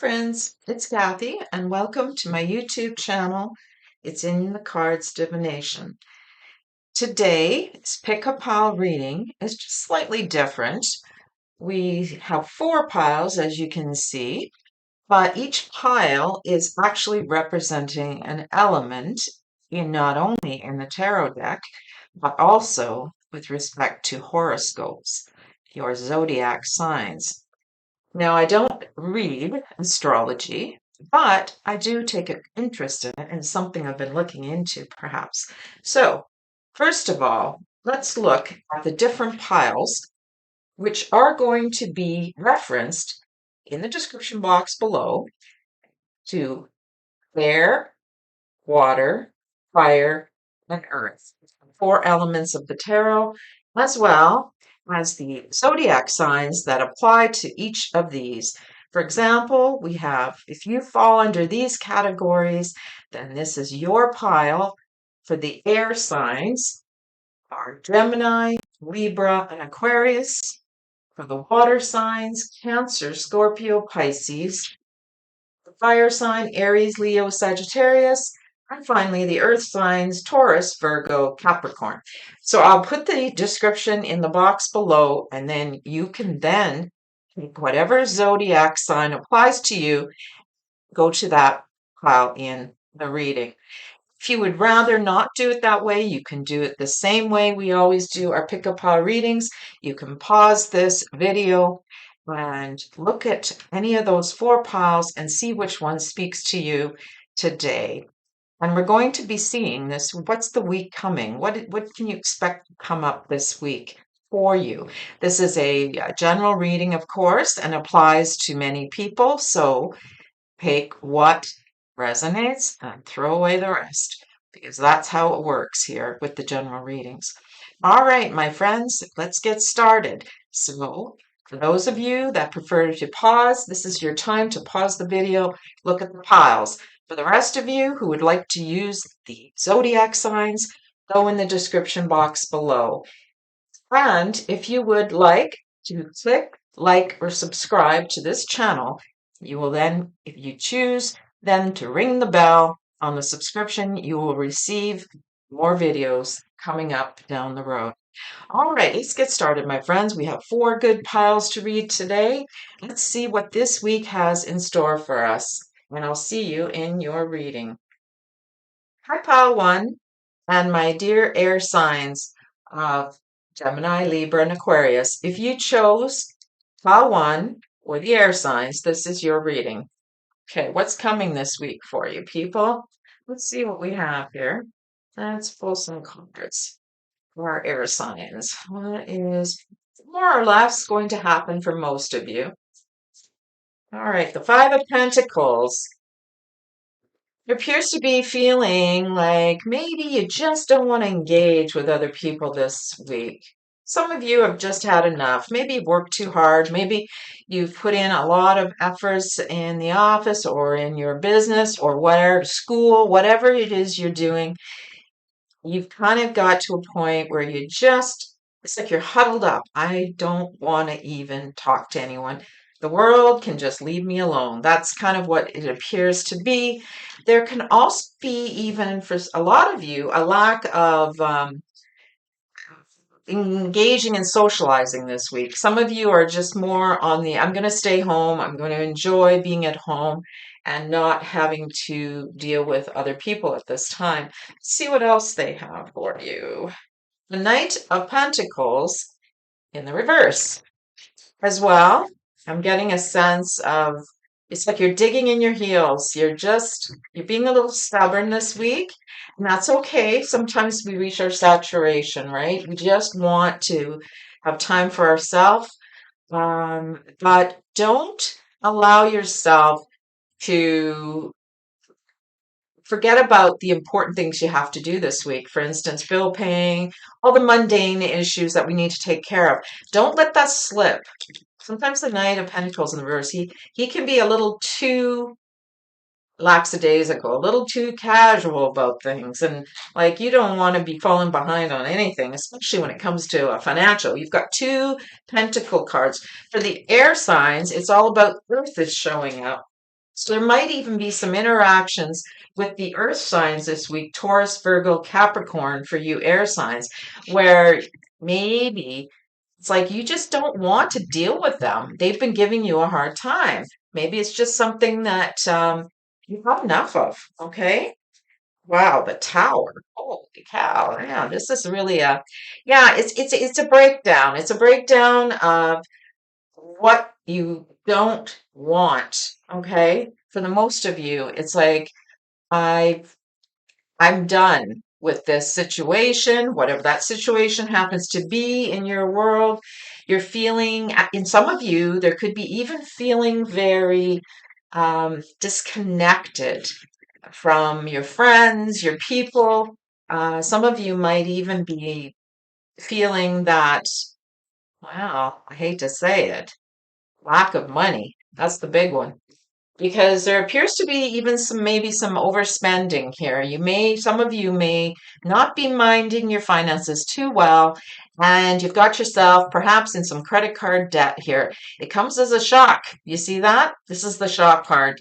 friends, it's Kathy, and welcome to my YouTube channel. It's in the Cards Divination. Today's pick-a-pile reading is just slightly different. We have 4 piles, as you can see, but each pile is actually representing an element in not only in the tarot deck, but also with respect to horoscopes, your zodiac signs. Now, I don't read astrology, but I do take an interest in it and something I've been looking into, perhaps. So, first of all, let's look at the different piles, which are going to be referenced in the description box below to air, water, fire, and earth. 4 elements of the tarot, as well as the zodiac signs that apply to each of these. For example, we have, if you fall under these categories, then this is your pile for the air signs, are Gemini, Libra, and Aquarius. For the water signs, Cancer, Scorpio, Pisces. The fire sign, Aries, Leo, Sagittarius. And finally, the earth signs, Taurus, Virgo, Capricorn. So I'll put the description in the box below, and then you can then take whatever zodiac sign applies to you, go to that pile in the reading. If you would rather not do it that way, you can do it the same way we always do our pick-a-pile readings. You can pause this video and look at any of those 4 piles and see which one speaks to you today. And we're going to be seeing this. What's the week coming? What can you expect to come up this week for you? This is a general reading, of course, and applies to many people. So pick what resonates and throw away the rest, because that's how it works here with the general readings. All right, my friends, let's get started. So for those of you that prefer to pause, this is your time to pause the video, look at the piles. For the rest of you who would like to use the zodiac signs, go in the description box below. And if you would like to click like or subscribe to this channel, you will then, if you choose, then to ring the bell on the subscription, you will receive more videos coming up down the road. All right, let's get started, my friends. We have 4 good piles to read today. Let's see what this week has in store for us, and I'll see you in your reading. Hi, pile 1, and my dear air signs of Gemini, Libra, and Aquarius. If you chose pile 1 or the air signs, this is your reading. Okay, what's coming this week for you, people? Let's see what we have here. Let's pull some cards for our air signs. What is more or less going to happen for most of you? All right, the 5 of Pentacles. There appears to be feeling like maybe you just don't want to engage with other people this week. Some of you have just had enough. Maybe you've worked too hard. Maybe you've put in a lot of efforts in the office or in your business or whatever, school, whatever it is you're doing. You've kind of got to a point where you just, it's like you're huddled up. I don't want to even talk to anyone. The world can just leave me alone. That's kind of what it appears to be. There can also be, even for a lot of you, a lack of engaging and socializing this week. Some of you are just more on the, I'm going to stay home. I'm going to enjoy being at home and not having to deal with other people at this time. Let's see what else they have for you. The Knight of Pentacles in the reverse. As well, I'm getting a sense of, it's like you're digging in your heels. You're being a little stubborn this week, and that's okay. Sometimes we reach our saturation, right? We just want to have time for ourselves, but don't allow yourself to forget about the important things you have to do this week. For instance, bill paying, all the mundane issues that we need to take care of. Don't let that slip. Sometimes the Knight of Pentacles in the reverse, he can be a little too lackadaisical, a little too casual about things. And like, you don't want to be falling behind on anything, especially when it comes to a financial. You've got 2 Pentacle cards. For the air signs, it's all about Earth is showing up. So there might even be some interactions with the earth signs this week, Taurus, Virgo, Capricorn, for you air signs, where maybe it's like you just don't want to deal with them. They've been giving you a hard time. Maybe it's just something that you've had enough of. Okay. Wow, the tower. Holy cow. Yeah, this is really a yeah, it's a breakdown. It's a breakdown of what you don't want. Okay. For the most of you, it's like I I'm done with this situation, whatever that situation happens to be in your world. You're feeling, in some of you, there could be even feeling very disconnected from your friends, your people. Some of you might even be feeling that, well, I hate to say it, lack of money. That's the big one. Because there appears to be even maybe some overspending here. Some of you may not be minding your finances too well, and you've got yourself perhaps in some credit card debt here. It comes as a shock. You see that? This is the shock part.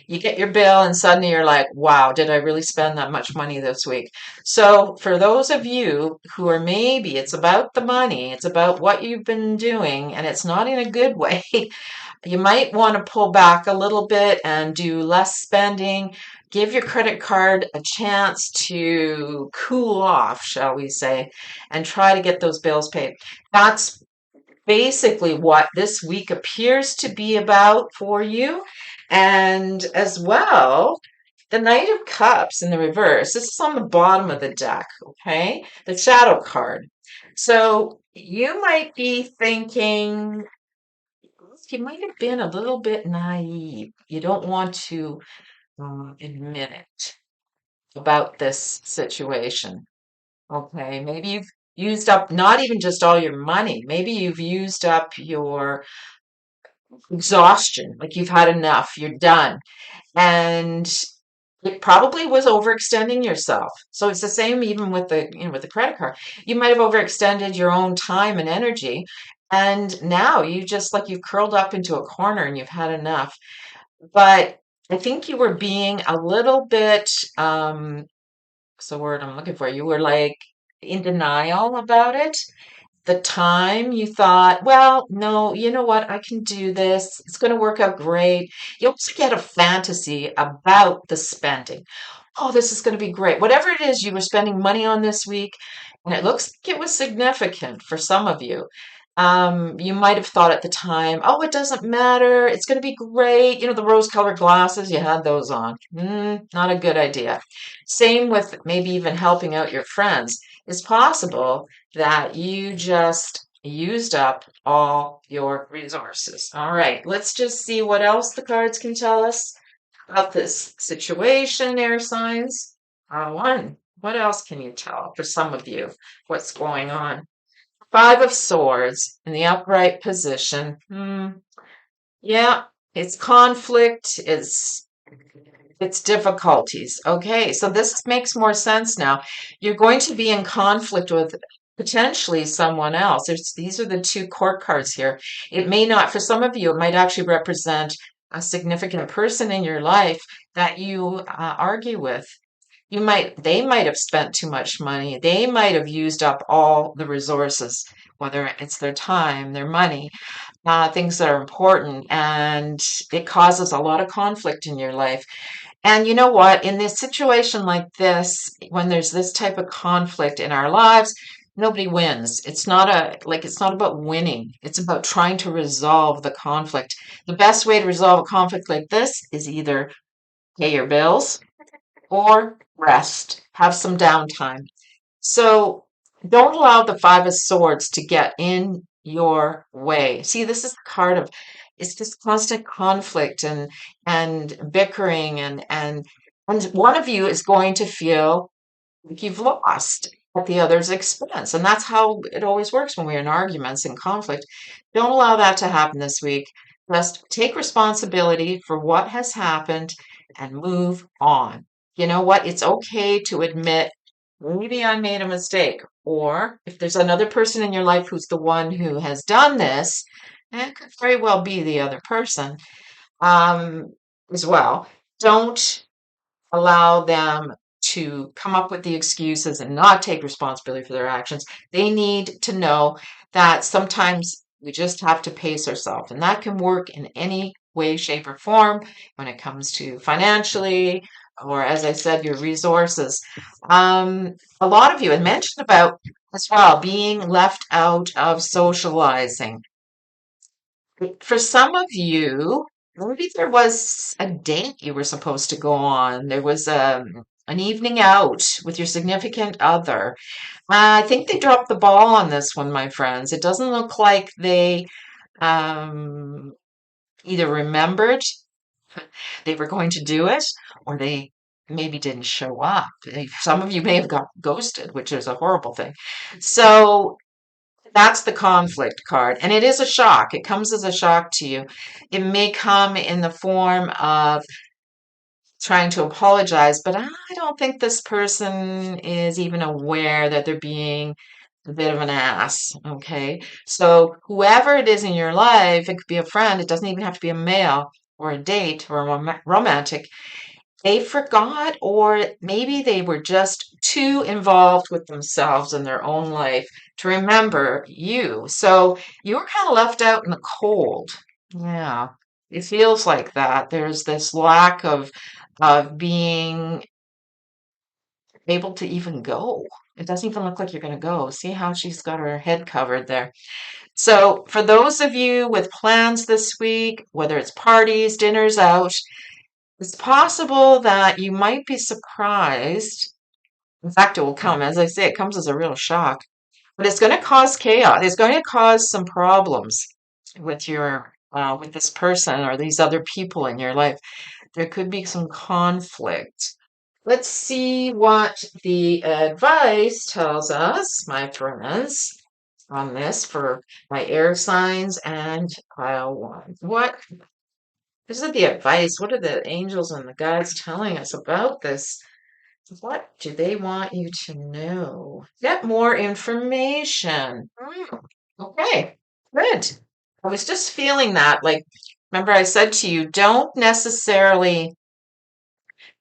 You get your bill, and suddenly you're like, wow, did I really spend that much money this week? So, for those of you who are maybe it's about the money, it's about what you've been doing, and it's not in a good way. You might want to pull back a little bit and do less spending. Give your credit card a chance to cool off, shall we say, and try to get those bills paid. That's basically what this week appears to be about for you. And as well, the Knight of Cups in the reverse. This is on the bottom of the deck, okay? The shadow card. So you might be thinking, you might have been a little bit naive. You don't want to admit it about this situation. Okay, maybe you've used up not even just all your money, maybe you've used up your exhaustion, like you've had enough, you're done. And it probably was overextending yourself. So it's the same even with with the credit card. You might have overextended your own time and energy. And now you just like you've curled up into a corner and you've had enough. But I think you were being a little bit, what's the word I'm looking for? You were like in denial about it. The time you thought, well, no, you know what? I can do this. It's going to work out great. You also get a fantasy about the spending. Oh, this is going to be great. Whatever it is you were spending money on this week, and it looks like it was significant for some of you. You might have thought at the time, oh, it doesn't matter. It's going to be great. You know, the rose-colored glasses, you had those on. Not a good idea. Same with maybe even helping out your friends. It's possible that you just used up all your resources. All right, let's just see what else the cards can tell us about this situation, air signs. One, what else can you tell for some of you what's going on? Five of Swords in the upright position. Yeah, it's conflict, it's difficulties. Okay, so this makes more sense now. You're going to be in conflict with potentially someone else. These are the two court cards here. It may not, for some of you, it might actually represent a significant person in your life that you argue with. They might have spent too much money. They might have used up all the resources, whether it's their time, their money, things that are important, and it causes a lot of conflict in your life. And you know what? In this situation like this, when there's this type of conflict in our lives, nobody wins. It's not about winning. It's about trying to resolve the conflict. The best way to resolve a conflict like this is either pay your bills or rest, have some downtime. So don't allow the Five of Swords to get in your way. See, this is the card of it's just constant conflict and bickering and one of you is going to feel like you've lost at the other's expense. And that's how it always works when we're in arguments and conflict. Don't allow that to happen this week. Just take responsibility for what has happened and move on. You know what? It's okay to admit, maybe I made a mistake. Or if there's another person in your life who's the one who has done this, and it could very well be the other person, um, as well. Don't allow them to come up with the excuses and not take responsibility for their actions. They need to know that sometimes we just have to pace ourselves, and that can work in any way, shape, or form when it comes to financially, or as I said, your resources. A lot of you had mentioned about as well being left out of socializing. For some of you, maybe there was a date you were supposed to go on. There was an evening out with your significant other. I think they dropped the ball on this one, my friends. It doesn't look like they um, either remembered they were going to do it or they maybe didn't show up. Some of you may have got ghosted, which is a horrible thing. So that's the conflict card. And it is a shock. It comes as a shock to you. It may come in the form of trying to apologize, but I don't think this person is even aware that they're being a bit of an ass. Okay. So whoever it is in your life, it could be a friend, it doesn't even have to be a male or a date or a romantic. They forgot, or maybe they were just too involved with themselves and their own life to remember you. So you were kind of left out in the cold. Yeah, it feels like that. There's this lack of being able to even go. It doesn't even look like you're going to go. See how she's got her head covered there. So for those of you with plans this week, whether it's parties, dinners out, it's possible that you might be surprised. In fact, it will come. As I say, it comes as a real shock. But it's going to cause chaos. It's going to cause some problems with your with this person or these other people in your life. There could be some conflict. Let's see what the advice tells us, my friends, on this for my air signs and pile one. What this is the advice. What are the angels and the guides telling us about this? What do they want you to know? Get more information. Okay, good. I was just feeling that. Like, remember I said to you, don't necessarily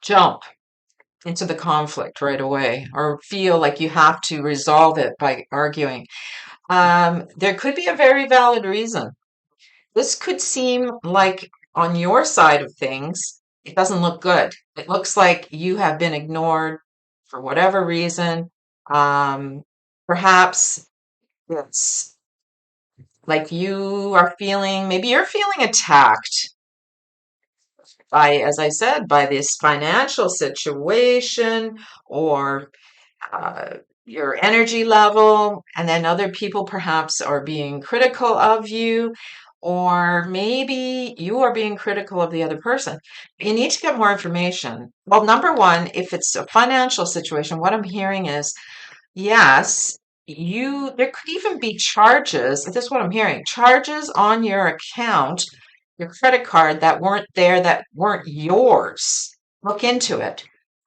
jump into the conflict right away or feel like you have to resolve it by arguing. There could be a very valid reason. This could seem like on your side of things, it doesn't look good. It looks like you have been ignored for whatever reason. Um, Perhaps it's like you are feeling, maybe you're feeling attacked by, as I said, by this financial situation or uh, your energy level, and then other people perhaps are being critical of you, or maybe you are being critical of the other person. You need to get more information. Well, number one, if it's a financial situation, what I'm hearing is yes, there could even be charges. This is what I'm hearing. Charges on your account, your credit card that weren't there, that weren't yours. Look into it.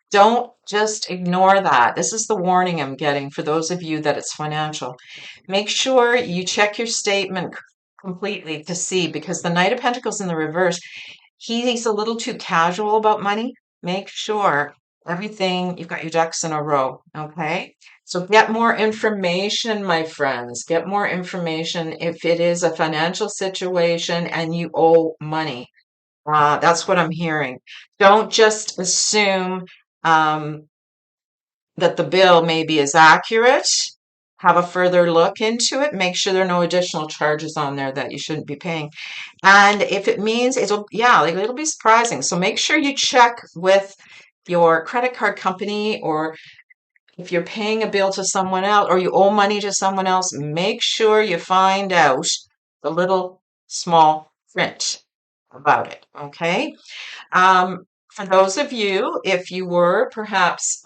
Don't just ignore that. This is the warning I'm getting for those of you that it's financial. Make sure you check your statement completely to see, because the Knight of Pentacles in the reverse, he's a little too casual about money. Make sure everything, you've got your ducks in a row, okay? So get more information, my friends. Get more information if it is a financial situation and you owe money. That's what I'm hearing. Don't just assume um, that the bill maybe is accurate. Have a further look into it. Make sure there are no additional charges on there that you shouldn't be paying. And if it means yeah, like it'll be surprising. So make sure you check with your credit card company, or if you're paying a bill to someone else or you owe money to someone else, make sure you find out the little small print about it. Okay. For those of you, if you were perhaps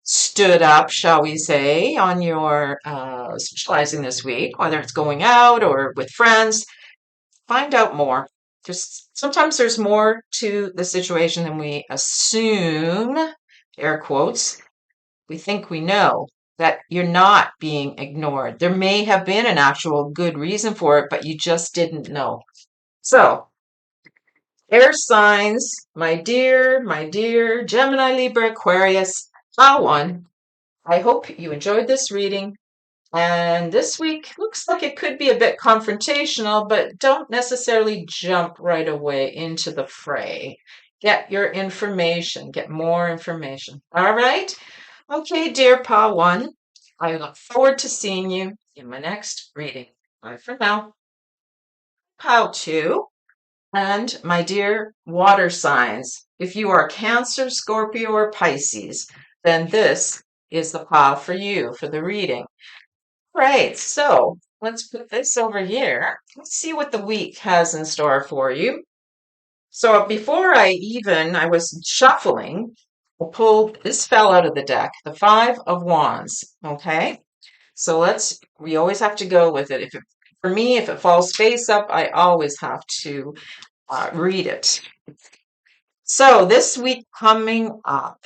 stood up, shall we say, on your socializing this week, whether it's going out or with friends, find out more. Just sometimes there's more to the situation than we assume, air quotes. We think we know that you're not being ignored. There may have been an actual good reason for it, but you just didn't know. So Air signs, my dear Gemini, Libra, Aquarius, pile one. I hope you enjoyed this reading. And this week looks like it could be a bit confrontational, but don't necessarily jump right away into the fray. Get your information, get more information. All right? Okay, dear pile one, I look forward to seeing you in my next reading. Bye for now. Pile two. And my dear water signs, if you are Cancer, Scorpio, or Pisces, then this is the pile for you for the reading. Right, so let's put this over here. Let's see what the week has in store for you. So before I was shuffling, I pulled, this fell out of the deck, the Five of Wands, okay? So we always have to go with it. For me, if it falls face up, I always have to read it. So this week coming up,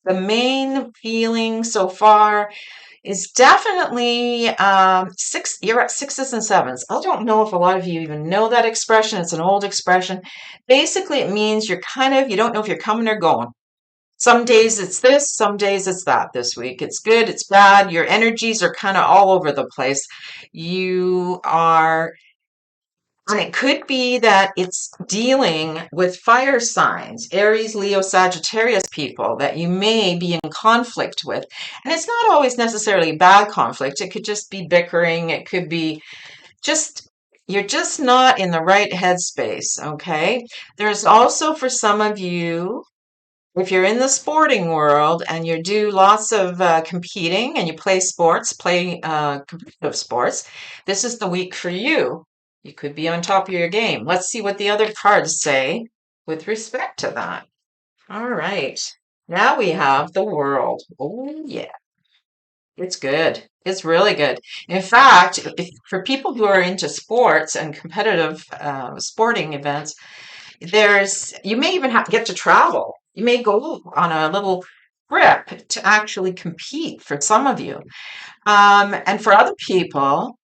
the main feeling so far is definitely six. You're at sixes and sevens. I don't know if a lot of you even know that expression. It's an old expression. Basically, it means you don't know if you're coming or going. Some days it's this, some days it's that this week. It's good, it's bad. Your energies are kind of all over the place. And it could be that it's dealing with fire signs, Aries, Leo, Sagittarius people that you may be in conflict with. And it's not always necessarily bad conflict. It could just be bickering. It could be just, you're just not in the right headspace, okay? There's also for some of you, if you're in the sporting world and you do lots of competing and you play sports, competitive sports, this is the week for you. You could be on top of your game. Let's see what the other cards say with respect to that. All right. Now we have the world. Oh, yeah. It's good. It's really good. In fact, for people who are into sports and competitive sporting events, you may even get to travel. You may go on a little trip to actually compete for some of you. And for other people,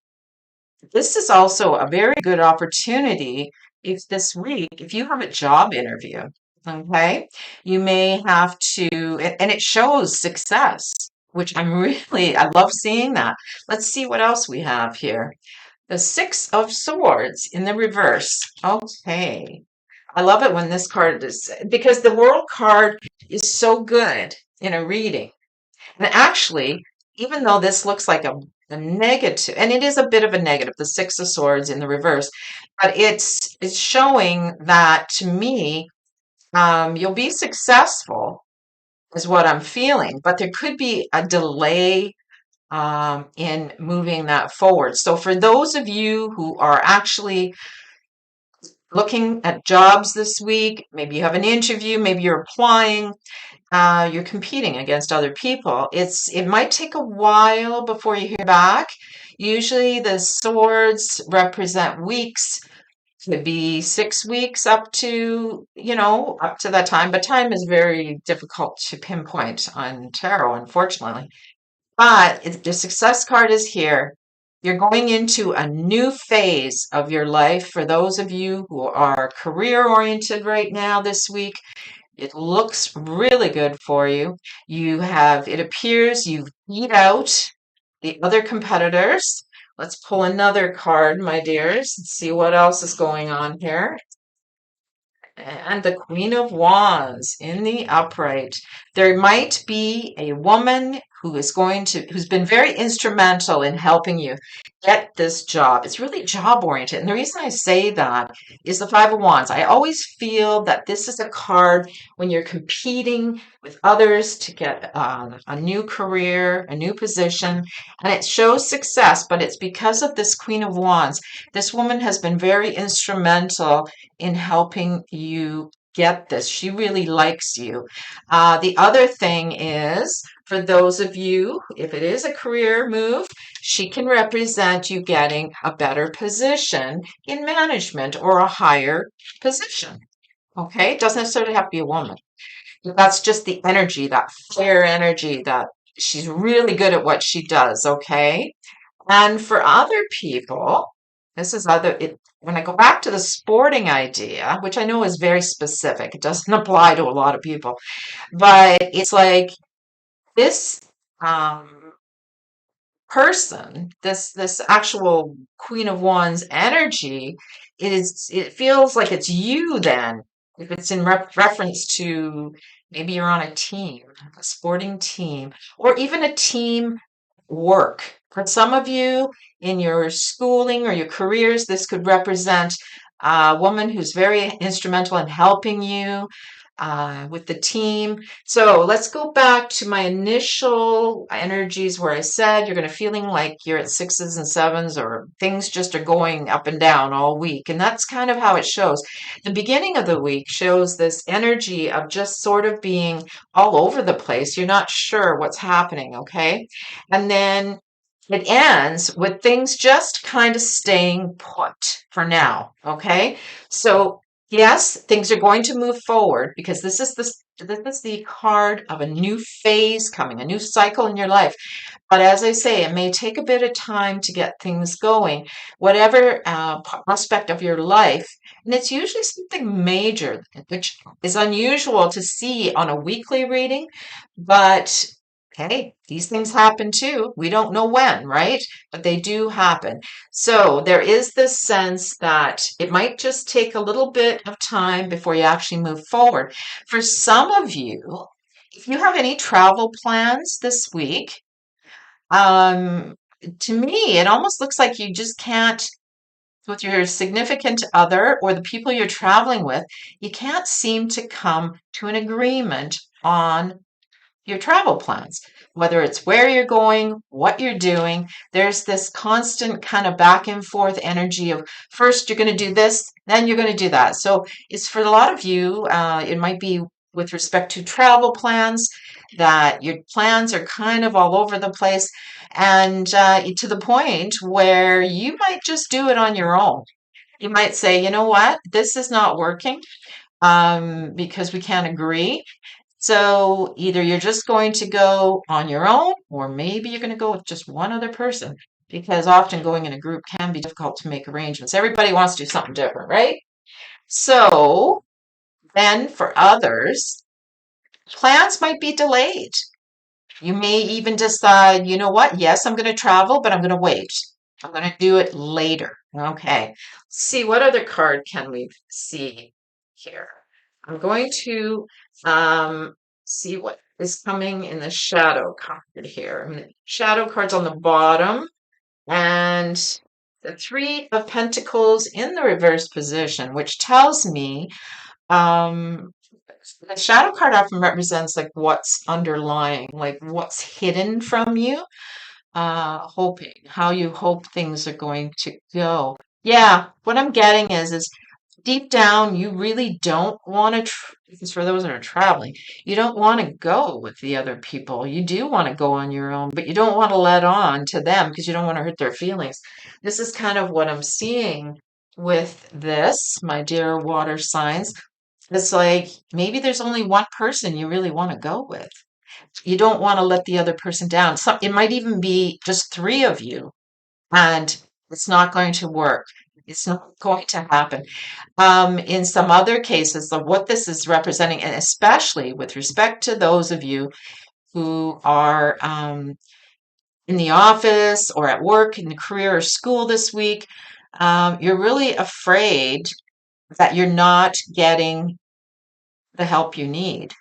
this is also a very good opportunity if this week, if you have a job interview, okay, you may have to, and it shows success, which I love seeing that. Let's see what else we have here. The Six of Swords in the reverse. Okay. I love it when this card is, because the World card is so good in a reading. And actually, even though this looks like a negative, and it is a bit of a negative, the Six of Swords in the reverse, but it's showing that to me, you'll be successful, is what I'm feeling, but there could be a delay in moving that forward. So for those of you who are actually looking at jobs this week, maybe you have an interview, maybe you're applying, you're competing against other people. It might take a while before you hear back. Usually the swords represent weeks. Could be 6 weeks up to that time, but time is very difficult to pinpoint on tarot, unfortunately. But the success card is here. You're going into a new phase of your life. For those of you who are career oriented right now this week, it looks really good for you. It appears you've beat out the other competitors. Let's pull another card, my dears, and see what else is going on here. And the Queen of Wands in the upright. There might be a woman who's been very instrumental in helping you get this job. It's really job oriented. And the reason I say that is the Five of Wands. I always feel that this is a card when you're competing with others to get a new career, a new position, and it shows success, but it's because of this Queen of Wands. This woman has been very instrumental in helping you get this. She really likes you. The other thing is, for those of you, if it is a career move, she can represent you getting a better position in management or a higher position. Okay? It doesn't necessarily have to be a woman. That's just the energy, that fire energy, that she's really good at what she does. Okay? And for other people, This is other, when I go back to the sporting idea, which I know is very specific, it doesn't apply to a lot of people, but it's like this um, person, this actual Queen of Wands energy, it feels like it's you then. If it's in reference to maybe you're on a team, a sporting team, or even a team work. For some of you in your schooling or your careers, this could represent a woman who's very instrumental in helping you with the team. So let's go back to my initial energies where I said you're going to feeling like you're at sixes and sevens or things just are going up and down all week. And that's kind of how it shows. The beginning of the week shows this energy of just sort of being all over the place. You're not sure what's happening, okay? And then it ends with things just kind of staying put for now, okay? So yes, things are going to move forward because this is the card of a new phase coming, a new cycle in your life. But as I say, it may take a bit of time to get things going, whatever aspect of your life. And it's usually something major, which is unusual to see on a weekly reading. But hey, these things happen too. We don't know when, right? But they do happen. So there is this sense that it might just take a little bit of time before you actually move forward. For some of you, if you have any travel plans this week, um, to me, it almost looks like you just can't, with your significant other or the people you're traveling with, you can't seem to come to an agreement on your travel plans, whether it's where you're going, what you're doing. There's this constant kind of back and forth energy of first you're going to do this, then you're going to do that. So it's for a lot of you, it might be with respect to travel plans that your plans are kind of all over the place and to the point where you might just do it on your own. You might say, you know what, this is not working because we can't agree. So either you're just going to go on your own, or maybe you're going to go with just one other person, because often going in a group can be difficult to make arrangements. Everybody wants to do something different, right? So then for others, plans might be delayed. You may even decide, you know what? Yes, I'm going to travel, but I'm going to wait. I'm going to do it later. Okay. Let's see, what other card can we see here? I'm going to um, see what is coming in the shadow card here. And the shadow card's on the bottom, and the Three of Pentacles in the reverse position, which tells me um, the shadow card often represents like what's underlying, like what's hidden from you, hoping, how you hope things are going to go. Yeah, what I'm getting is deep down, you really don't want to, this is for those that are traveling, you don't want to go with the other people. You do want to go on your own, but you don't want to let on to them because you don't want to hurt their feelings. This is kind of what I'm seeing with this, my dear water signs. It's like maybe there's only one person you really want to go with. You don't want to let the other person down. It might even be just three of you, and it's not going to work. It's not going to happen. In some other cases, of what this is representing, and especially with respect to those of you who are in the office or at work, in the career or school this week, you're really afraid that you're not getting the help you need,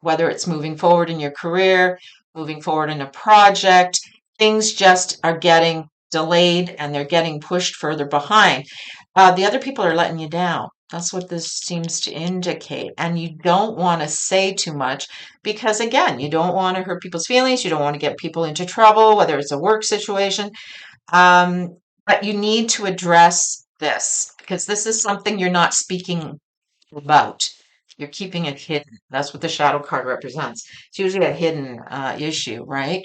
whether it's moving forward in your career, moving forward in a project, things just are getting delayed and they're getting pushed further behind. The other people are letting you down. That's what this seems to indicate. And you don't want to say too much because, again, you don't want to hurt people's feelings. You don't want to get people into trouble, whether it's a work situation. But you need to address this because this is something you're not speaking about. You're keeping it hidden. That's what the shadow card represents. It's usually a hidden issue, right?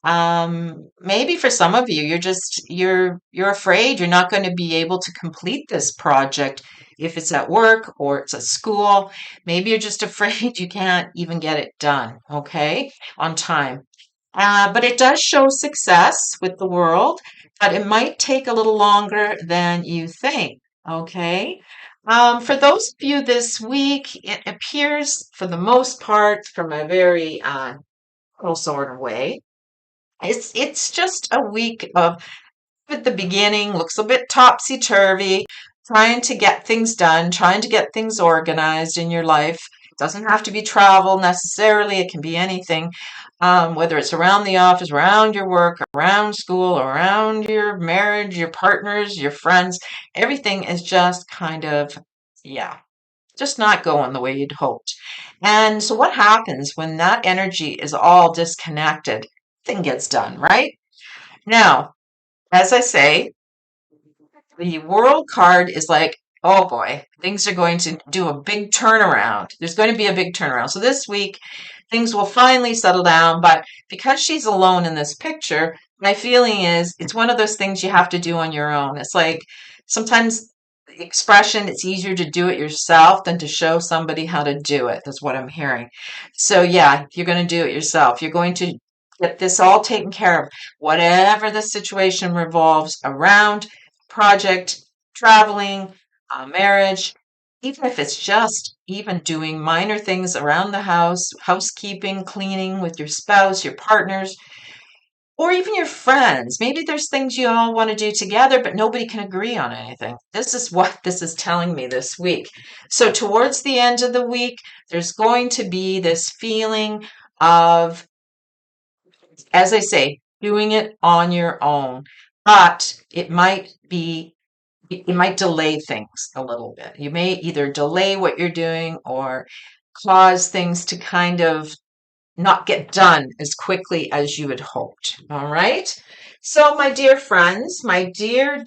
Maybe for some of you, you're afraid you're not going to be able to complete this project if it's at work or it's at school. Maybe you're just afraid you can't even get it done, okay, on time. But it does show success with the world. but it might take a little longer than you think. Okay. For those of you this week, it appears for the most part, from a very little sort of way, it's just a week of at the beginning looks a bit topsy-turvy, trying to get things done, trying to get things organized in your life. It doesn't have to be travel necessarily, it can be anything, whether it's around the office, around your work, around school, around your marriage, your partners, your friends. Everything is just kind of, yeah, just not going the way you'd hoped. And so, what happens when that energy is all disconnected? Thing gets done, right? Now, as I say, the world card is like, oh boy, things are going to do a big turnaround. There's going to be a big turnaround. So this week, things will finally settle down. But because she's alone in this picture, my feeling is it's one of those things you have to do on your own. It's like sometimes the expression, it's easier to do it yourself than to show somebody how to do it. That's what I'm hearing. So yeah, you're going to do it yourself. You're going to get this all taken care of, whatever the situation revolves around project, traveling, marriage, even if it's just even doing minor things around the house, housekeeping, cleaning with your spouse, your partners, or even your friends. Maybe there's things you all want to do together, but nobody can agree on anything. This is what this is telling me this week. So, towards the end of the week, there's going to be this feeling of, as I say, doing it on your own, but it might delay things a little bit. You may either delay what you're doing or cause things to kind of not get done as quickly as you had hoped. All right. So, my dear friends, my dear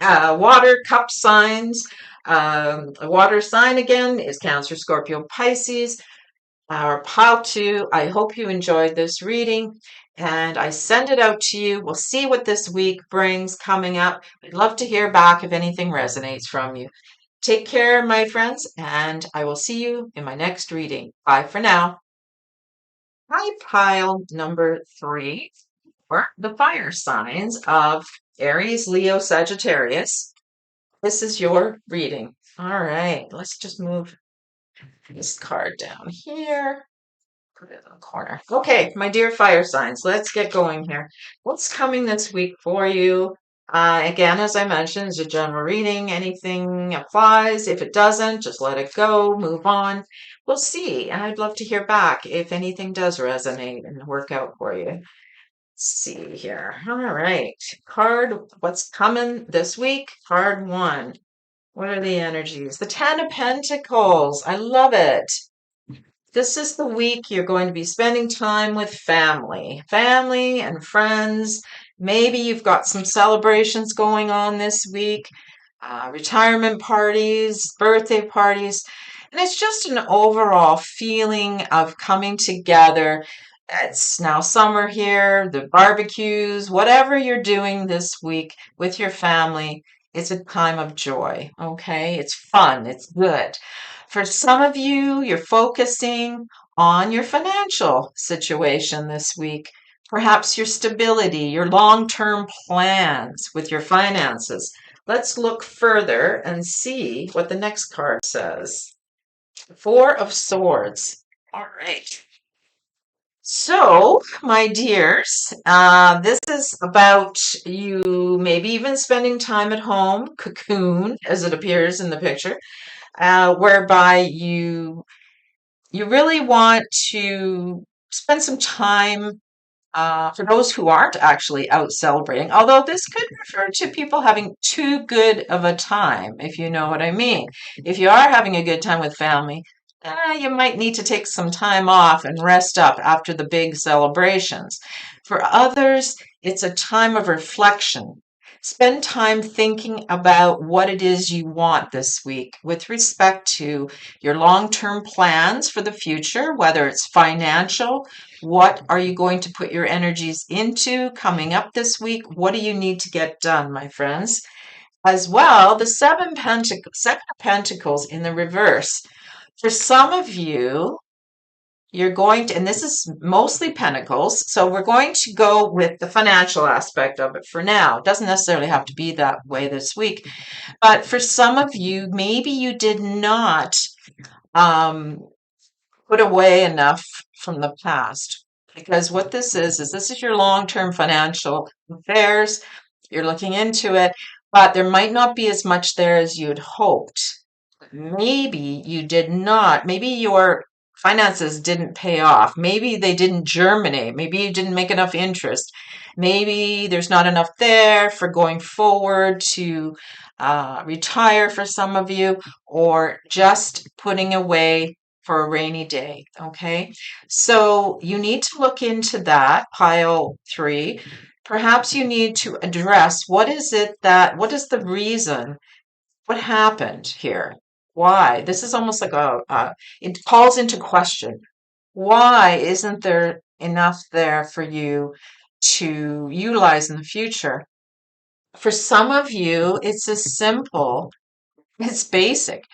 water cup signs, a water sign again is Cancer, Scorpio, Pisces. Our pile two. I hope you enjoyed this reading and I send it out to you. We'll see what this week brings coming up. I'd love to hear back if anything resonates from you. Take care, my friends, and I will see you in my next reading. Bye for now. Hi, pile number 3 for the fire signs of Aries, Leo, Sagittarius. This is your reading. All right, let's just move this card down here. Put it in the corner. Okay, my dear fire signs, let's get going here. What's coming this week for you? Again, as I mentioned, it's a general reading. Anything applies. If it doesn't, just let it go, move on. We'll see. And I'd love to hear back if anything does resonate and work out for you. Let's see here. All right. Card, what's coming this week? Card 1. What are the energies? The 10 of Pentacles. I love it. This is the week you're going to be spending time with family and friends. Maybe you've got some celebrations going on this week, retirement parties, birthday parties, and it's just an overall feeling of coming together. It's now summer here, the barbecues, whatever you're doing this week with your family, it's a time of joy, okay? It's fun, it's good. For some of you, you're focusing on your financial situation this week, perhaps your stability, your long-term plans with your finances. Let's look further and see what the next card says. 4 of Swords. All right. So, my dears, this is about you maybe even spending time at home, cocoon, as it appears in the picture, whereby you really want to spend some time for those who aren't actually out celebrating, although this could refer to people having too good of a time, if you know what I mean. If you are having a good time with family, you might need to take some time off and rest up after the big celebrations. For others, it's a time of reflection. Spend time thinking about what it is you want this week with respect to your long-term plans for the future, whether it's financial. What are you going to put your energies into coming up this week? What do you need to get done, my friends? As well, the seven of Pentacles in the reverse. For some of you, you're going to, and this is mostly Pentacles, so we're going to go with the financial aspect of it for now. It doesn't necessarily have to be that way this week, but for some of you, maybe you did not um, put away enough from the past. Because what this is this is your long-term financial affairs. You're looking into it, but there might not be as much there as you'd hoped. Maybe you did not, maybe your finances didn't pay off. Maybe they didn't germinate. Maybe you didn't make enough interest. Maybe there's not enough there for going forward to retire for some of you, or just putting away for a rainy day. Okay. So you need to look into that, pile three. Perhaps you need to address what is the reason what happened here? Why? This is almost like it calls into question. Why isn't there enough there for you to utilize in the future? For some of you, it's as simple, it's basic.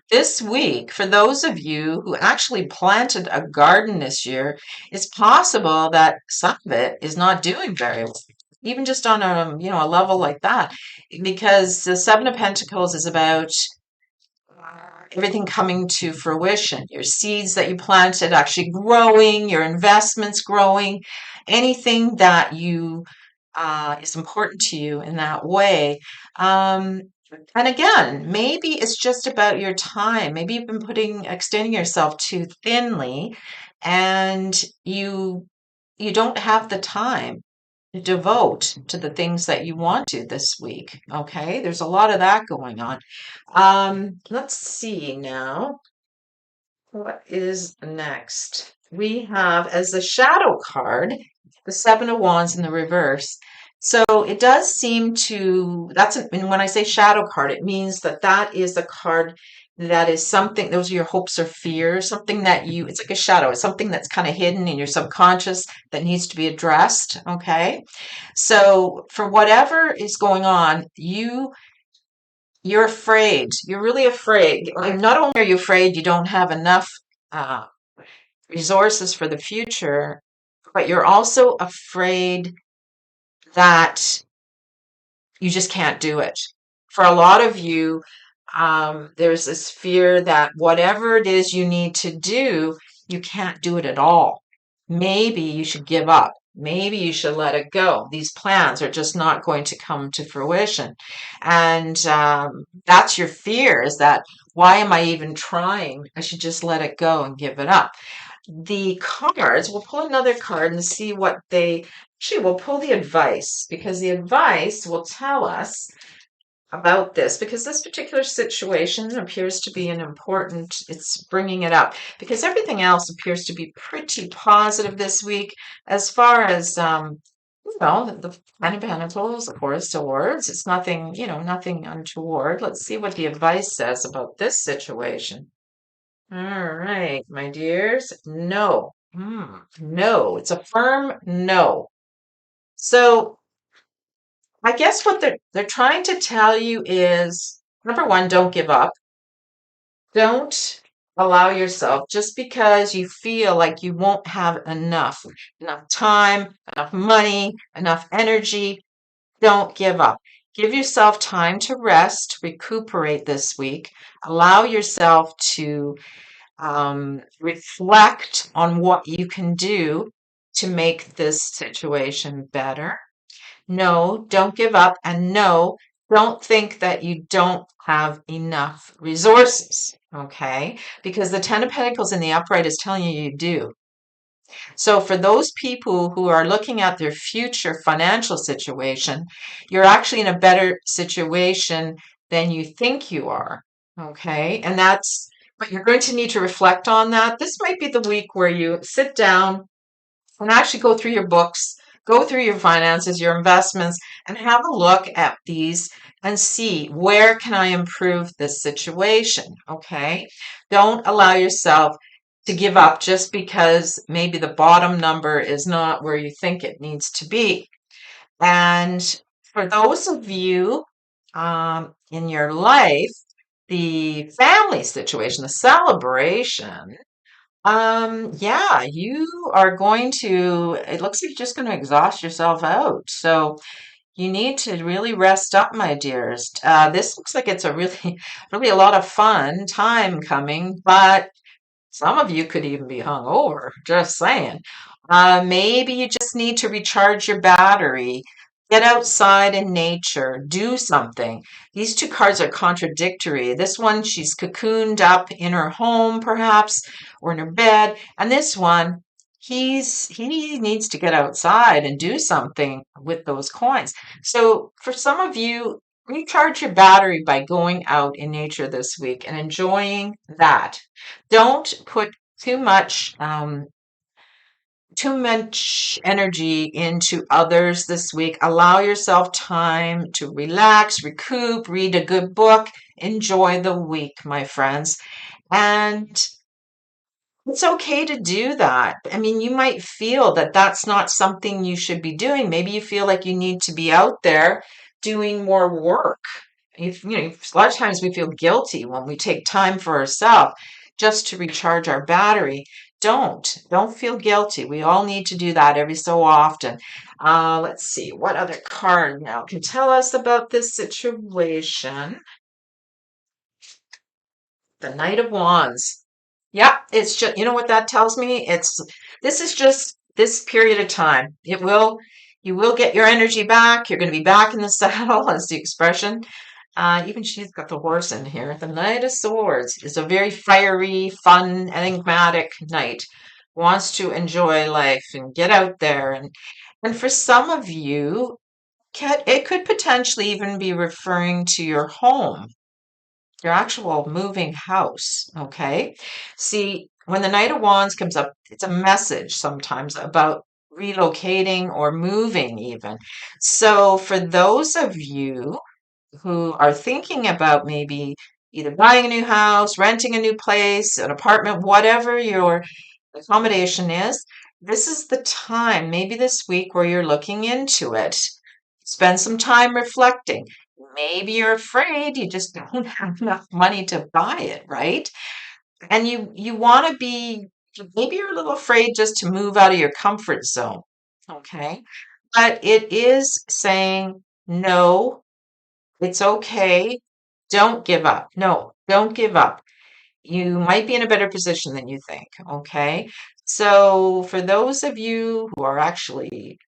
This week, for those of you who actually planted a garden this year, it's possible that some of it is not doing very well, even just on a level like that, because the Seven of Pentacles is about everything coming to fruition, your seeds that you planted actually growing, your investments growing, anything that you is important to you in that way. Um, and again, maybe it's just about your time. Maybe you've been extending yourself too thinly, and you don't have the time to devote to the things that you want to this week. Okay, there's a lot of that going on. Let's see now. What is next? We have as the shadow card the Seven of Wands in the reverse. So it does seem to, and when I say shadow card, it means that is a card that is something, those are your hopes or fears, something it's like a shadow, it's something that's kind of hidden in your subconscious that needs to be addressed. Okay. So for whatever is going on, you're afraid. You're really afraid. And not only are you afraid you don't have enough uh, resources for the future, but you're also afraid that you just can't do it. For a lot of you, there's this fear that whatever it is you need to do, you can't do it at all. Maybe you should give up. Maybe you should let it go. These plans are just not going to come to fruition. And that's your fear, is that why am I even trying? I should just let it go and give it up. The cards, we'll pull another card and see what actually, we'll pull the advice, because the advice will tell us about this, because this particular situation appears to be it's bringing it up, because everything else appears to be pretty positive this week, as far as the Ten of Pentacles, the Four of Swords. It's nothing, nothing untoward. Let's see what the advice says about this situation. All right, my dears. No. No. It's a firm no. So I guess what they're trying to tell you is, number one, don't give up. Don't allow yourself, just because you feel like you won't have enough time, enough money, enough energy. Don't give up. Give yourself time to rest, recuperate this week. Allow yourself to reflect on what you can do to make this situation better. No, don't give up. And no, don't think that you don't have enough resources. Okay? Because the Ten of Pentacles in the upright is telling you you do. So for those people who are looking at their future financial situation, you're actually in a better situation than you think you are. Okay? But you're going to need to reflect on that. This might be the week where you sit down and actually go through your books, go through your finances, your investments, and have a look at these and see, where can I improve this situation? Okay. Don't allow yourself to give up just because maybe the bottom number is not where you think it needs to be. And for those of you in your life, the family situation, the celebration, Yeah, you are going to, it looks like you're just going to exhaust yourself out. So you need to really rest up, my dears. This looks like it's a really, really a lot of fun time coming, but some of you could even be hungover, just saying. Maybe you just need to recharge your battery. Get outside in nature. Do something. These two cards are contradictory. This one, she's cocooned up in her home, perhaps, or in her bed. And this one, he needs to get outside and do something with those coins. So for some of you, recharge your battery by going out in nature this week and enjoying that. Don't put too much too much energy into others this week. Allow yourself time to relax, recoup, read a good book, enjoy the week, my friends. And it's okay to do that. I mean, you might feel that that's not something you should be doing. Maybe you feel like you need to be out there doing more work. A lot of times we feel guilty when we take time for ourselves just to recharge our battery. Don't feel guilty. We all need to do that every so often. Let's see what other card now can tell us about this situation. The Knight of Wands. Yeah, it's just, you know what that tells me? This is just this period of time. You will get your energy back. You're going to be back in the saddle, as the expression. Even she's got the horse in here. The Knight of Swords is a very fiery, fun, enigmatic knight. Wants to enjoy life and get out there. And for some of you, it could potentially even be referring to your home, your actual moving house. Okay. See, when the Knight of Wands comes up, it's a message sometimes about relocating or moving, even. So, for those of you who are thinking about maybe either buying a new house, renting a new place, an apartment, whatever your accommodation is, this is the time, maybe this week, where you're looking into it. Spend some time reflecting. Maybe you're afraid you just don't have enough money to buy it, right? And you want to be, maybe you're a little afraid just to move out of your comfort zone, okay? But it is saying no, it's okay. Don't give up. No, don't give up. You might be in a better position than you think. Okay. So, for those of you who are actually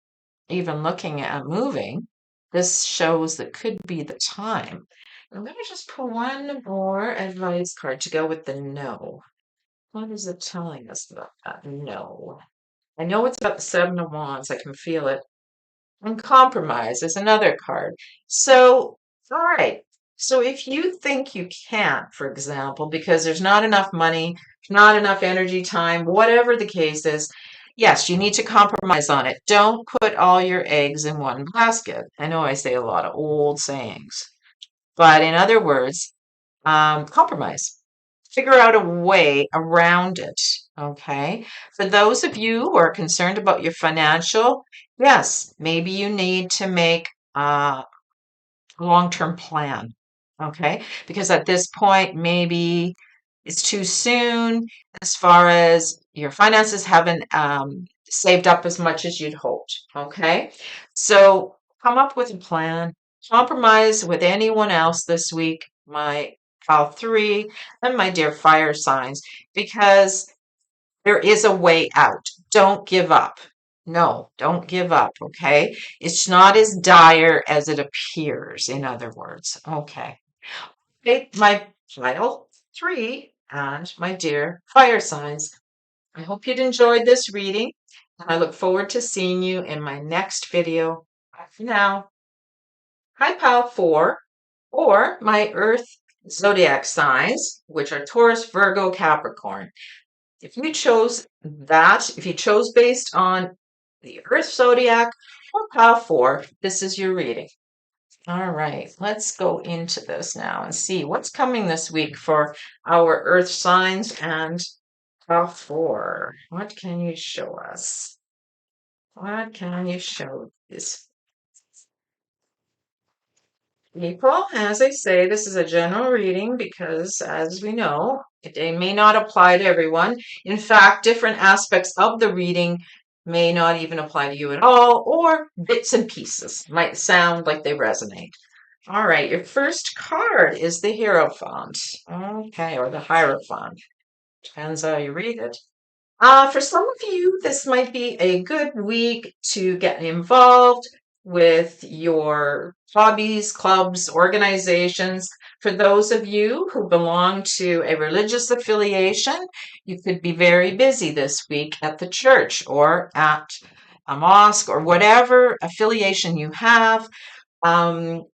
even looking at moving, this shows that could be the time. I'm going to just pull one more advice card to go with the no. What is it telling us about that? No. I know it's about the Seven of Wands. I can feel it. And compromise is another card. So, all right. So if you think you can't, for example, because there's not enough money, not enough energy, time, whatever the case is, yes, you need to compromise on it. Don't put all your eggs in one basket. I know I say a lot of old sayings, but in other words, compromise. Figure out a way around it. Okay. For those of you who are concerned about your financial, yes, maybe you need to make a long-term plan. Okay. Because at this point, maybe it's too soon as far as your finances haven't saved up as much as you'd hoped. Okay. So come up with a plan. Compromise with anyone else this week, my pile three, and my dear fire signs, because there is a way out. Don't give up. No, don't give up. Okay. It's not as dire as it appears, in other words. Okay. Okay, my pile three and my dear fire signs. I hope you'd enjoyed this reading, and I look forward to seeing you in my next video. Bye for now. Hi, pile four, or my Earth zodiac signs, which are Taurus, Virgo, Capricorn. If you chose that, if you chose based on the Earth zodiac or pile four, this is your reading. All right, let's go into this now and see what's coming this week for our Earth signs and pile four. What can you show us? What can you show these people? As I say, this is a general reading because, as we know, They may not apply to everyone. In fact, different aspects of the reading may not even apply to you at all, or bits and pieces might sound like they resonate. All right, your first card is the Hierophant. Okay, or the Hierophant. Depends how you read it. For some of you, this might be a good week to get involved with your hobbies, clubs, organizations. For those of you who belong to a religious affiliation, you could be very busy this week at the church or at a mosque or whatever affiliation you have. Um,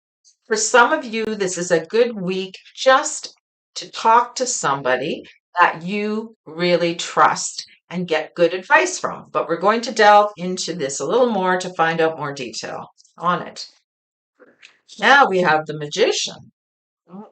for some of you, this is a good week just to talk to somebody that you really trust and get good advice from. But we're going to delve into this a little more to find out more detail on it. Now we have the Magician.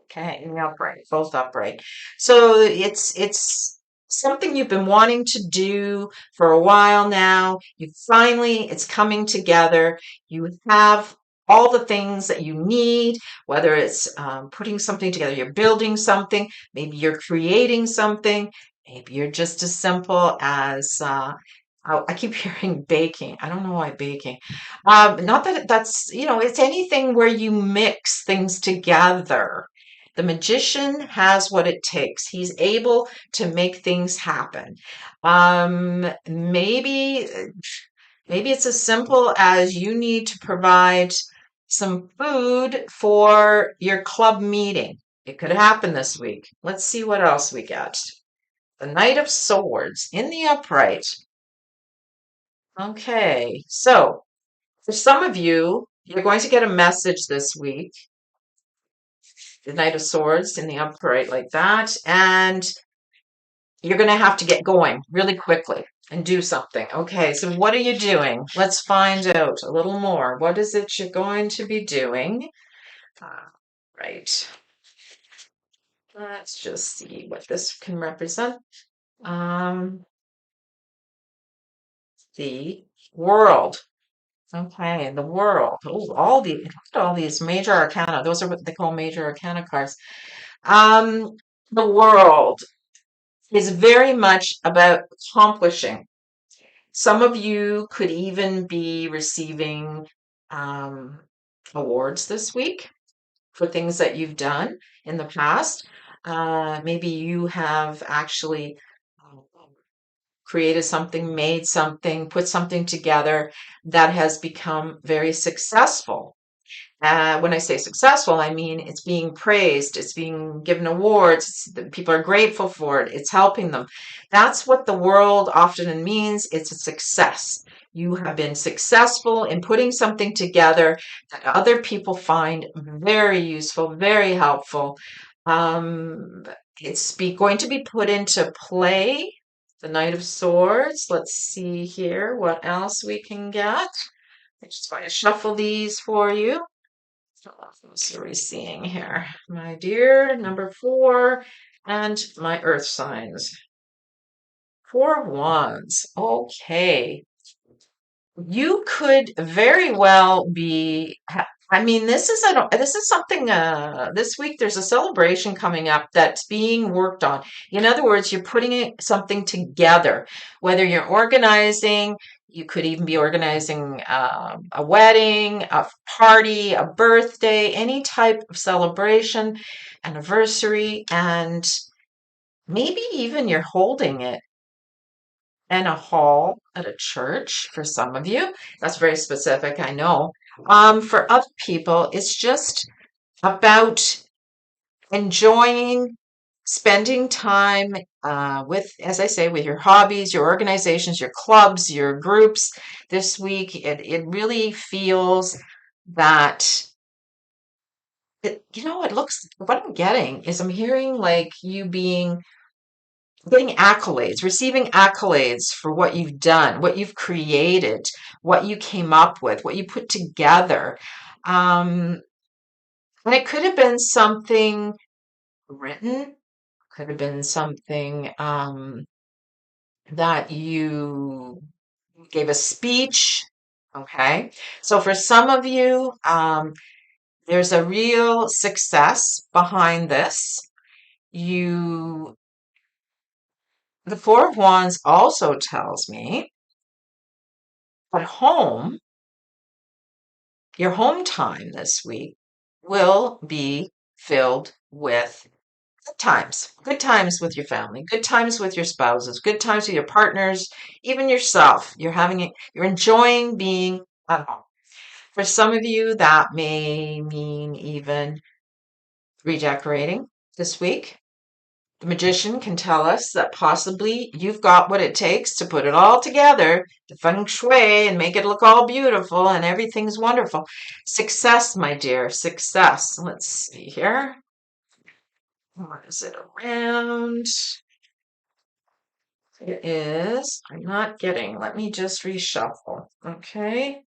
Okay, in the upright, both upright. So it's something you've been wanting to do for a while now. It's coming together. You have all the things that you need, whether it's putting something together, you're building something, maybe you're creating something, maybe you're just as simple as I keep hearing baking. I don't know why baking. Not that it's anything where you mix things together. The magician has what it takes. He's able to make things happen. Maybe it's as simple as you need to provide some food for your club meeting. It could happen this week. Let's see what else we get. The Knight of Swords in the upright. Okay, so for some of you, you're going to get a message this week. The Knight of Swords in the upright like that. And you're going to have to get going really quickly and do something. Okay, so what are you doing? Let's find out a little more. What is it you're going to be doing? Right. Let's just see what this can represent. Um, the World. Okay, the World. Oh, look at all these major arcana. Those are what they call major arcana cards. Um, the World is very much about accomplishing. Some of you could even be receiving um, awards this week for things that you've done in the past. Maybe you have actually um, created something, made something, put something together that has become very successful. When I say successful, I mean it's being praised, it's being given awards, people are grateful for it, it's helping them. That's what the world often means. It's a success. You have been successful in putting something together that other people find very useful, very helpful. Um, going to be put into play. The Knight of Swords. Let's see here what else we can get. I'm just going to shuffle these for you. What are we seeing here? My dear, number 4, and my earth signs. 4 of Wands. Okay. You could very well be. I mean, this is something. This week there's a celebration coming up that's being worked on. In other words, you're putting something together. Whether you're organizing, you could even be organizing a wedding, a party, a birthday, any type of celebration, anniversary, and maybe even you're holding it in a hall at a church for some of you. That's very specific, I know. For other people, it's just about enjoying spending time with, as I say, with your hobbies, your organizations, your clubs, your groups this week. It really feels that it looks, what I'm getting is I'm hearing like you getting accolades, receiving accolades for what you've done, what you've created, what you came up with, what you put together. Um, and it could have been something written, could have been something that you gave a speech. Okay. So for some of you, there's a real success behind this. You the Four of Wands also tells me at home, your home time this week will be filled with good times with your family, good times with your spouses, good times with your partners, even yourself. You're enjoying being at home. For some of you, that may mean even redecorating this week. The magician can tell us that possibly you've got what it takes to put it all together, to feng shui and make it look all beautiful and everything's wonderful. Success, my dear, success. Let's see here. What is it around? It is, I'm not getting, let me just reshuffle. Okay.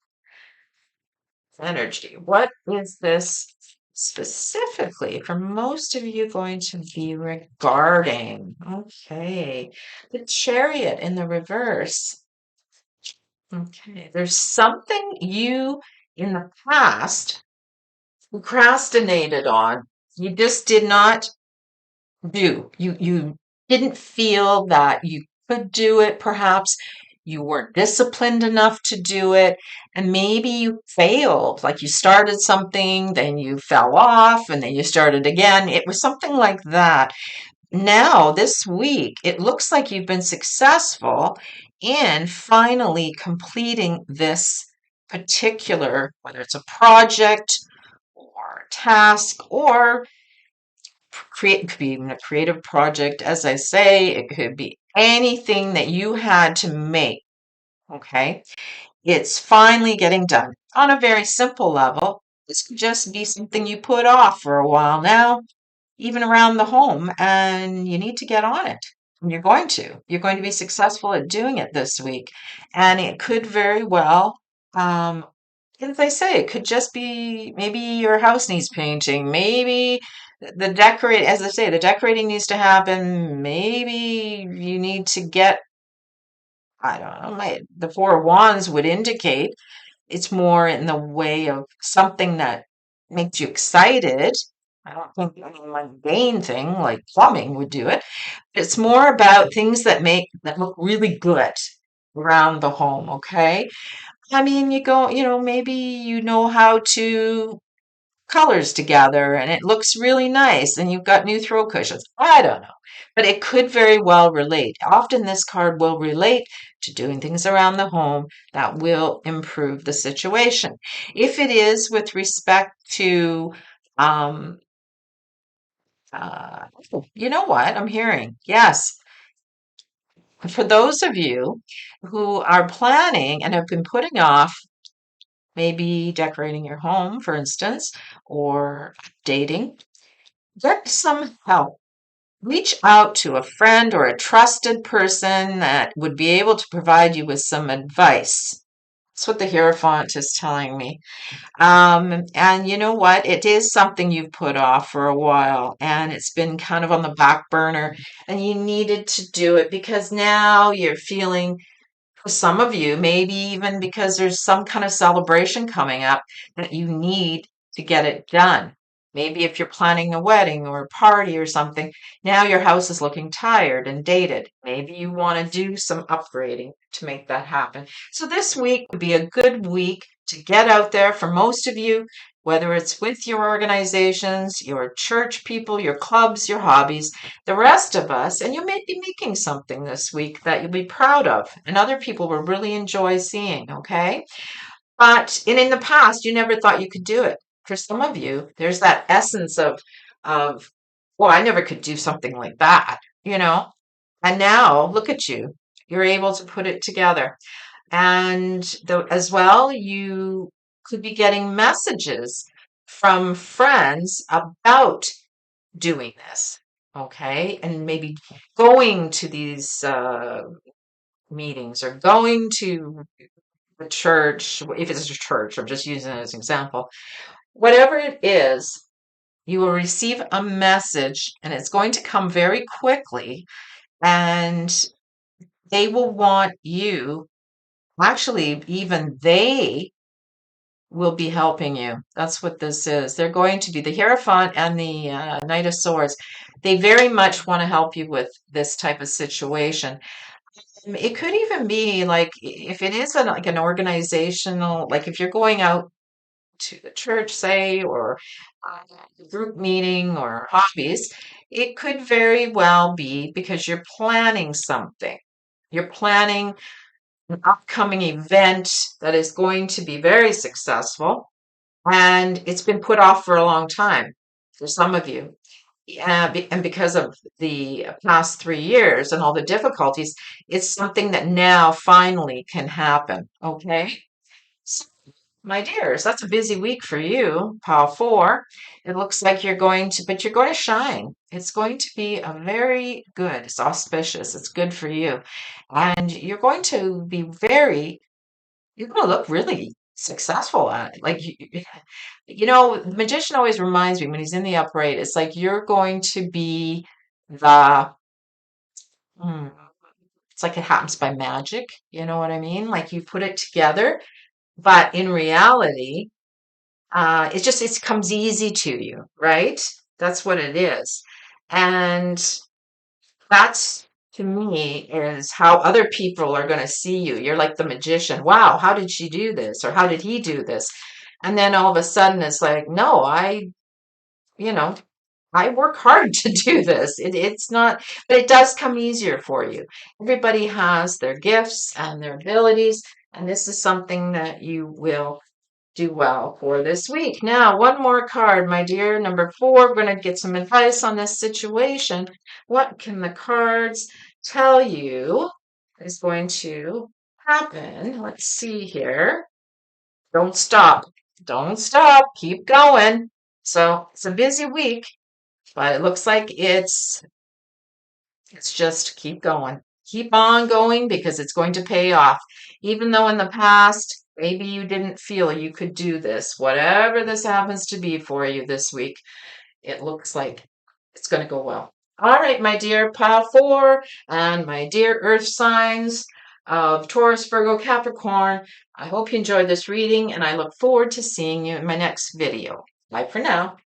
Energy. What is this specifically for most of you going to be regarding? Okay. The Chariot in the reverse. Okay. There's something you in the past procrastinated on. You just did not do. You didn't feel that you could do it, perhaps. You weren't disciplined enough to do it, and maybe you failed. Like you started something, then you fell off, and then you started again. It was something like that. Now, this week, it looks like you've been successful in finally completing this particular, whether it's a project or a task or it could be even a creative project. As I say, it could be anything that you had to make. Okay. It's finally getting done on a very simple level. This could just be something you put off for a while now, even around the home, and you need to get on it. And you're going to. You're going to be successful at doing it this week. And it could very well, as I say, it could just be maybe your house needs painting. Maybe as I say, the decorating needs to happen. Maybe you need to get, I don't know, the Four of Wands would indicate it's more in the way of something that makes you excited. I don't think any mundane thing like plumbing would do it. It's more about things that look really good around the home, okay? I mean, maybe you know how to colors together and it looks really nice and you've got new throw cushions. I don't know. But it could very well relate. Often this card will relate to doing things around the home that will improve the situation. If it is with respect to, um, you know what I'm hearing? Yes. For those of you who are planning and have been putting off maybe decorating your home, for instance, or dating, get some help. Reach out to a friend or a trusted person that would be able to provide you with some advice. That's what the Hierophant is telling me. And you know what? It is something you've put off for a while, and it's been kind of on the back burner, and you needed to do it because now you're feeling for some of you, maybe even because there's some kind of celebration coming up that you need to get it done. Maybe if you're planning a wedding or a party or something, now your house is looking tired and dated. Maybe you want to do some upgrading to make that happen. So this week would be a good week to get out there for most of you, whether it's with your organizations, your church people, your clubs, your hobbies, the rest of us, and you may be making something this week that you'll be proud of and other people will really enjoy seeing, okay? But in the past, you never thought you could do it. For some of you, there's that essence of, well, I never could do something like that, you know? And now look at you. You're able to put it together. And as well, you could be getting messages from friends about doing this, okay? And maybe going to these meetings or going to the church, if it's a church, I'm just using it as an example. Whatever it is, you will receive a message and it's going to come very quickly, and they will want you, actually, even they will be helping you. That's what this is. They're going to be the Hierophant and the Knight of Swords. They very much want to help you with this type of situation. It could even be like if it is like an organizational, like if you're going out to the church, say, or a group meeting or hobbies, it could very well be because you're planning something. You're planning an upcoming event that is going to be very successful, and it's been put off for a long time for some of you. Yeah, and because of the past 3 years and all the difficulties, it's something that now finally can happen. Okay? So, my dears, that's a busy week for you, Pile 4. It looks like you're going to, but you're going to shine. It's going to be a very good, it's auspicious, it's good for you. And you're going to be you're going to look really successful at it. Like, the magician always reminds me when he's in the upright, it's like you're going to be the, hmm, it's like it happens by magic. You know what I mean? Like you put it together, but in reality, it comes easy to you, right? That's what it is. And that's to me is how other people are going to see you. You're like the magician. Wow, how did she do this? Or how did he do this? And then all of a sudden it's like, no, you know, I work hard to do this. It's not, but it does come easier for you. Everybody has their gifts and their abilities, and this is something that you will do well for this week. Now, one more card, my dear, number 4. We're going to get some advice on this situation. What can the cards tell you is going to happen? Let's see here. Don't stop. Don't stop. Keep going. So it's a busy week, but it looks like it's just keep going. Keep on going because it's going to pay off. Even though in the past, maybe you didn't feel you could do this, whatever this happens to be for you this week, it looks like it's going to go well. All right, my dear Pile 4 and my dear Earth signs of Taurus, Virgo, Capricorn, I hope you enjoyed this reading and I look forward to seeing you in my next video. Bye for now.